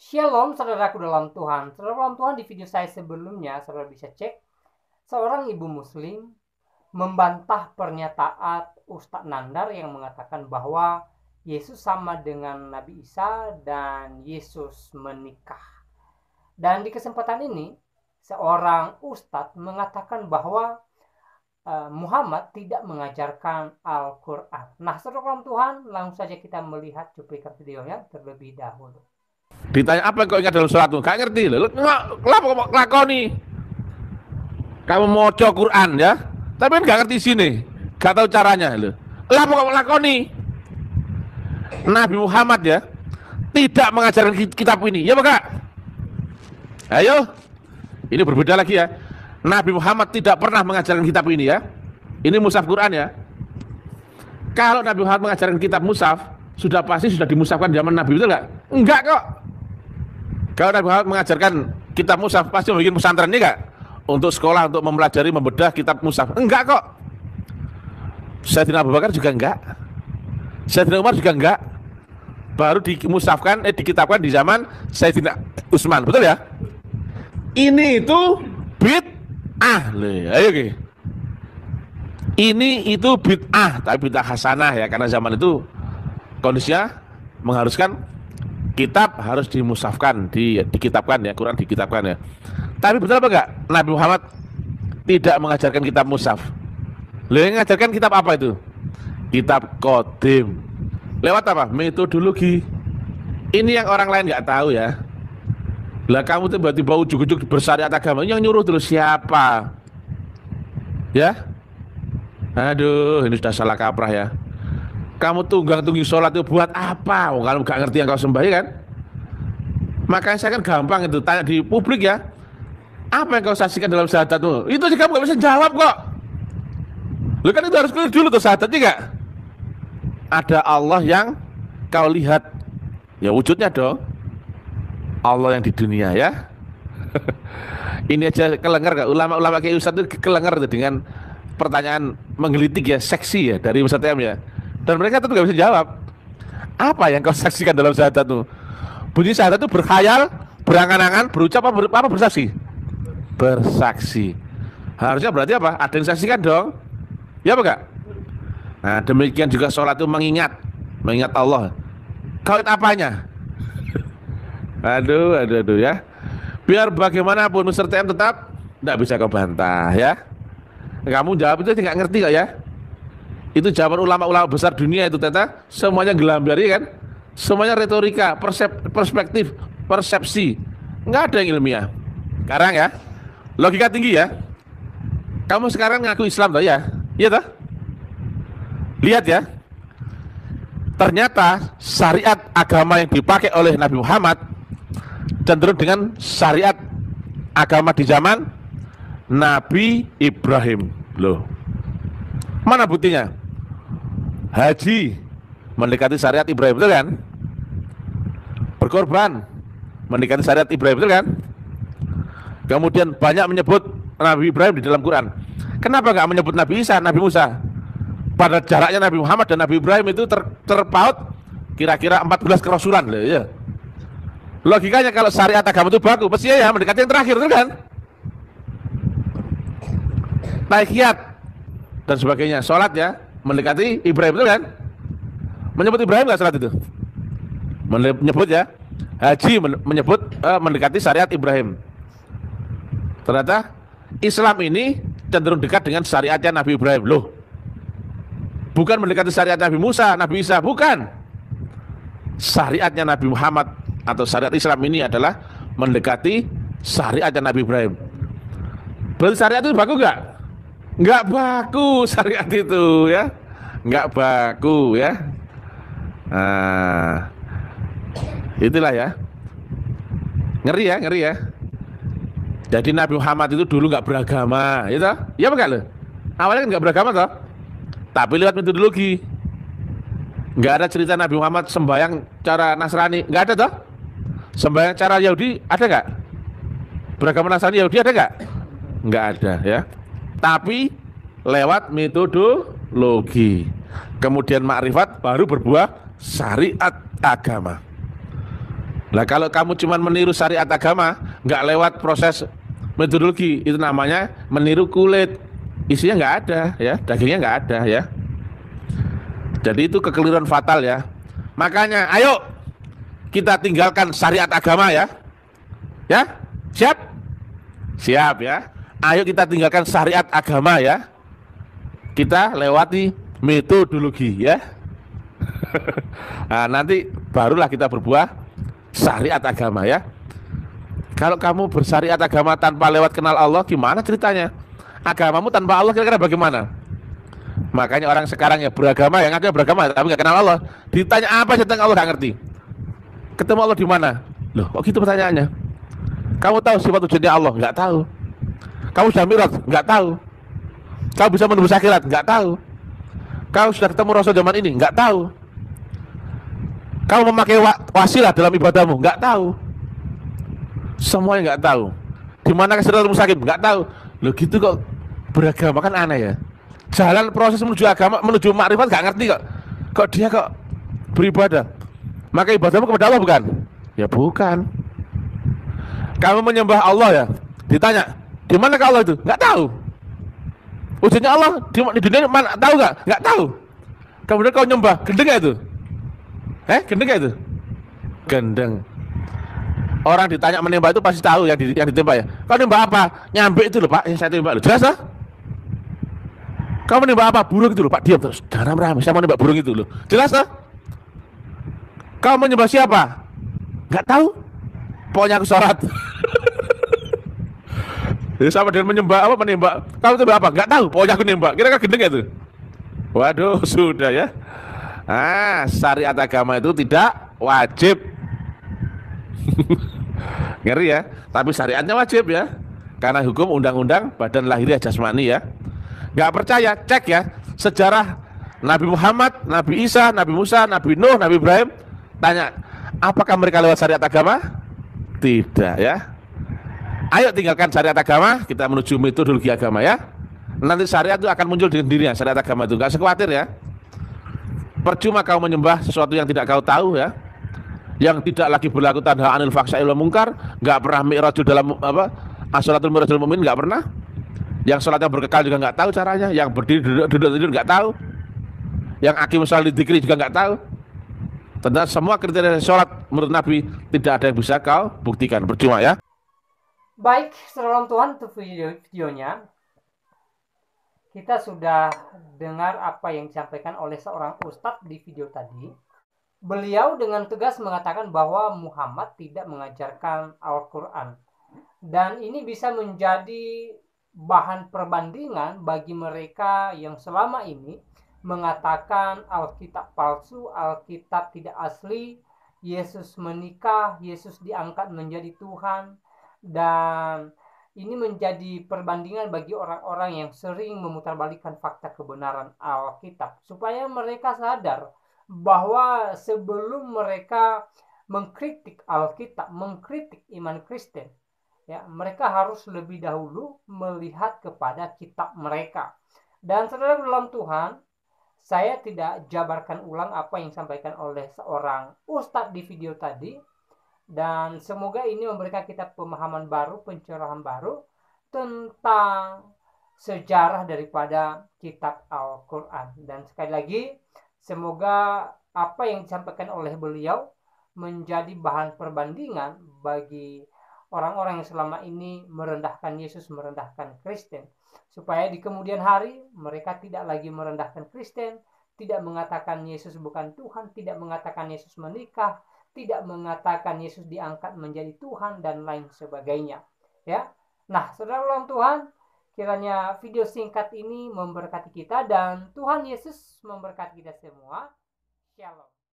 Shalom saudaraku dalam Tuhan. Saudara dalam Tuhan, di video saya sebelumnya saudara bisa cek seorang ibu muslim membantah pernyataan Ustadz Nandar yang mengatakan bahwa Yesus sama dengan Nabi Isa dan Yesus menikah. Dan di kesempatan ini seorang Ustadz mengatakan bahwa Muhammad tidak mengajarkan Al-Quran. Nah, saudara dalam Tuhan, langsung saja kita melihat cuplikan videonya terlebih dahulu. Ditanya apa yang kau ingat dalam suratmu? Gak ngerti. Lalu kenapa kau lakoni? Kamu mau baca Quran ya, tapi kan gak ngerti sini, gak tahu caranya. Kenapa kau lakoni? Nabi Muhammad ya tidak mengajarkan kitab ini, ya Pak? Ayo, ini berbeda lagi ya. Nabi Muhammad tidak pernah mengajarkan kitab ini ya. Ini mushaf Quran ya. Kalau Nabi Muhammad mengajarkan kitab mushaf, sudah pasti sudah dimusafkan zaman Nabi, betul nggak? Enggak kok. Kalau Nabi Muhammad mengajarkan kitab mushaf, pasti membuat pesantren ini enggak? Untuk sekolah, untuk mempelajari, membedah kitab mushaf. Enggak kok. Sayyidina Abu Bakar juga enggak. Sayyidina Umar juga enggak. Baru dimusafkan, dikitabkan di zaman Sayyidina Utsman, betul ya? Ini itu bid'ah. Ayo oke. Ini itu bid'ah, tapi bid'ah hasanah ya, karena zaman itu kondisinya mengharuskan kitab harus dimusafkan, dikitabkan ya, Quran dikitabkan ya. Tapi betul apa enggak? Nabi Muhammad tidak mengajarkan kitab mushaf. Yang mengajarkan kitab apa itu? Kitab Qadim. Lewat apa? Metodologi. Ini yang orang lain nggak tahu ya. Lah kamu tiba-tiba ujuk-ujuk bersyariat agama, yang nyuruh terus siapa? Ya? Aduh, ini sudah salah kaprah ya. Kamu tunggang-tunggi sholat itu buat apa? Oh, kalau nggak ngerti yang kau sembah kan? Makanya saya kan gampang itu tanya di publik ya. Apa yang kau saksikan dalam syahadatmu? Itu aja kamu nggak bisa jawab kok. Lu kan itu harus clear dulu tuh syahadatnya nggak? Ada Allah yang kau lihat, ya wujudnya dong. Allah yang di dunia ya. Ini aja kelengar gak? Ulama-ulama kayak Ustadz itu kelengar dengan pertanyaan menggelitik ya, seksi ya dari Ustadz TM ya. Dan mereka tentu gak bisa jawab. Apa yang kau saksikan dalam syahadatmu? Bunyi syahadat itu berkhayal, berangan-angan, berucap apa bersaksi? Bersaksi. Harusnya berarti apa? Ada yang saksikan dong. Ya apa enggak? Nah, demikian juga sholat itu mengingat Allah. Kau itu apanya? Aduh ya. Biar bagaimanapun Ustadz TM tetap tidak bisa kau bantah ya. Kamu jawab itu nggak ngerti kok ya. Itu jawaban ulama-ulama besar dunia itu ternyata semuanya gelambari kan, semuanya retorika, perspektif, persepsi, nggak ada yang ilmiah. Sekarang ya, logika tinggi ya. Kamu sekarang ngaku Islam toh ya, iya toh? Lihat ya, ternyata syariat agama yang dipakai oleh Nabi Muhammad cenderung dengan syariat agama di zaman Nabi Ibrahim. Loh, mana buktinya? Haji mendekati syariat Ibrahim, betul kan? Berkorban mendekati syariat Ibrahim, betul kan? Kemudian banyak menyebut Nabi Ibrahim di dalam Quran. Kenapa nggak menyebut Nabi Isa, Nabi Musa? Pada jaraknya Nabi Muhammad dan Nabi Ibrahim itu terpaut kira-kira 14 kerasulan loh ya. Logikanya kalau syariat agama itu baku, pasti ya mendekati yang terakhir, betul kan? Tahiyat dan sebagainya, sholat ya mendekati Ibrahim, betul kan? Menyebut Ibrahim nggak sholat itu? Menyebut ya. Haji menyebut mendekati syariat Ibrahim. Ternyata Islam ini cenderung dekat dengan syariatnya Nabi Ibrahim. Loh, bukan mendekati syariat Nabi Musa, Nabi Isa, bukan. Syariatnya Nabi Muhammad atau syariat Islam ini adalah mendekati syariatnya Nabi Ibrahim. Berarti syariat itu baku nggak? Nggak baku syariat itu ya, nggak baku ya. Nah, itulah ya, ngeri ya. Jadi Nabi Muhammad itu dulu nggak beragama, gitu? Ya enggak loh? Awalnya kan nggak beragama toh, tapi lewat metodologi. Nggak ada cerita Nabi Muhammad sembahyang cara Nasrani, nggak ada toh? Sembahyang cara Yahudi ada nggak? Beragama Nasrani Yahudi ada nggak? Nggak ada ya. Tapi lewat metodologi, kemudian makrifat baru berbuah syariat agama. Nah kalau kamu cuma meniru syariat agama, nggak lewat proses metodologi, itu namanya meniru kulit. Isinya nggak ada, ya, dagingnya nggak ada, ya. Jadi itu kekeliruan fatal, ya. Makanya, ayo kita tinggalkan syariat agama, ya, ya, siap, siap, ya. Ayo kita tinggalkan syariat agama, ya. Kita lewati metodologi, ya. Nah, nanti barulah kita berbuah syariat agama, ya. Kalau kamu bersyariat agama tanpa lewat kenal Allah, gimana ceritanya? Agamamu tanpa Allah kira-kira bagaimana? Makanya orang sekarang ya beragama, yang ada beragama tapi nggak kenal Allah. Ditanya apa aja tentang Allah nggak ngerti. Ketemu Allah di mana? Loh, kok gitu pertanyaannya? Kamu tahu sifat wujudnya Allah? Nggak tahu. Kamu sudah mi'raj? Nggak tahu. Kamu bisa menembus akhirat? Nggak tahu. Kamu sudah ketemu Rasul zaman ini? Nggak tahu. Kamu memakai wasilah dalam ibadahmu? Nggak tahu. Semuanya nggak tahu. Di mana Siratal Mustaqim? Nggak tahu. Loh gitu kok beragama, kan aneh, ya. Jalan proses menuju agama, menuju makrifat nggak ngerti kok. Kok dia kok beribadah? Maka ibadahmu kepada Allah bukan? Ya bukan. Kamu menyembah Allah, ya. Ditanya, di mana Allah itu? Nggak tahu. Wujudnya Allah di dunia mana? Tahu nggak? Nggak tahu. Kemudian kau nyembah, gendeng nggak itu? Gendeng nggak itu? Gendeng. Orang ditanya menembak itu pasti tahu yang ditembak, ya. Kau nembak apa? Nyambe itu loh Pak, saya tembak loh. Jelas, ah? Kamu nembak apa? Burung itu loh Pak. Diam terus. Jangan ramai. Saya mau nembak burung itu loh. Jelas, ah? Kamu menyembah siapa? Nggak tahu. Pokoknya aku sholat. Jadi sama dengan menyembah apa, menembak. Kamu nembak apa? Nggak tahu. Pokoknya aku nembak. Kira-kira gendeng ya tuh? Waduh, sudah, ya. Syariat agama itu tidak wajib. Ngeri, ya. Tapi syariatnya wajib, ya. Karena hukum undang-undang badan lahiriah jasmani, ya. Nggak percaya, cek, ya, sejarah Nabi Muhammad, Nabi Isa, Nabi Musa, Nabi Nuh, Nabi Ibrahim. Tanya, apakah mereka lewat syariat agama? Tidak, ya. Ayo tinggalkan syariat agama, kita menuju metodologi agama, ya. Nanti syariat itu akan muncul dengan dirinya, syariat agama itu. Nggak usah khawatir, ya. Percuma kau menyembah sesuatu yang tidak kau tahu, ya, yang tidak lagi berlaku tanha anil faksa ilmu mungkar, nggak pernah mi'rajul dalam apa, as-sholatul mi'rajul mu'min, nggak pernah. Yang sholatnya berkekal juga nggak tahu caranya, yang berdiri duduk tidur nggak tahu, yang akim sholat dzikri juga nggak tahu. Tentang semua kriteria sholat menurut Nabi tidak ada yang bisa kau buktikan, percuma, ya. Baik, saudara Tuhan, untuk videonya kita sudah dengar apa yang disampaikan oleh seorang ustadz di video tadi. Beliau dengan tegas mengatakan bahwa Muhammad tidak mengajarkan Al-Quran, dan ini bisa menjadi bahan perbandingan bagi mereka yang selama ini mengatakan Alkitab palsu, Alkitab tidak asli, Yesus menikah, Yesus diangkat menjadi Tuhan. Dan ini menjadi perbandingan bagi orang-orang yang sering memutarbalikkan fakta kebenaran Alkitab, supaya mereka sadar bahwa sebelum mereka mengkritik Alkitab, mengkritik iman Kristen, ya, mereka harus lebih dahulu melihat kepada kitab mereka. Dan saudara dalam Tuhan, saya tidak jabarkan ulang apa yang disampaikan oleh seorang ustadz di video tadi, dan semoga ini memberikan kita pemahaman baru, pencerahan baru tentang sejarah daripada kitab Al-Quran. Dan sekali lagi, semoga apa yang disampaikan oleh beliau menjadi bahan perbandingan bagi orang-orang yang selama ini merendahkan Yesus, merendahkan Kristen, supaya di kemudian hari mereka tidak lagi merendahkan Kristen, tidak mengatakan Yesus bukan Tuhan, tidak mengatakan Yesus menikah, tidak mengatakan Yesus diangkat menjadi Tuhan, dan lain sebagainya, ya. Nah, saudara ulang Tuhan, kiranya video singkat ini memberkati kita, dan Tuhan Yesus memberkati kita semua. Shalom.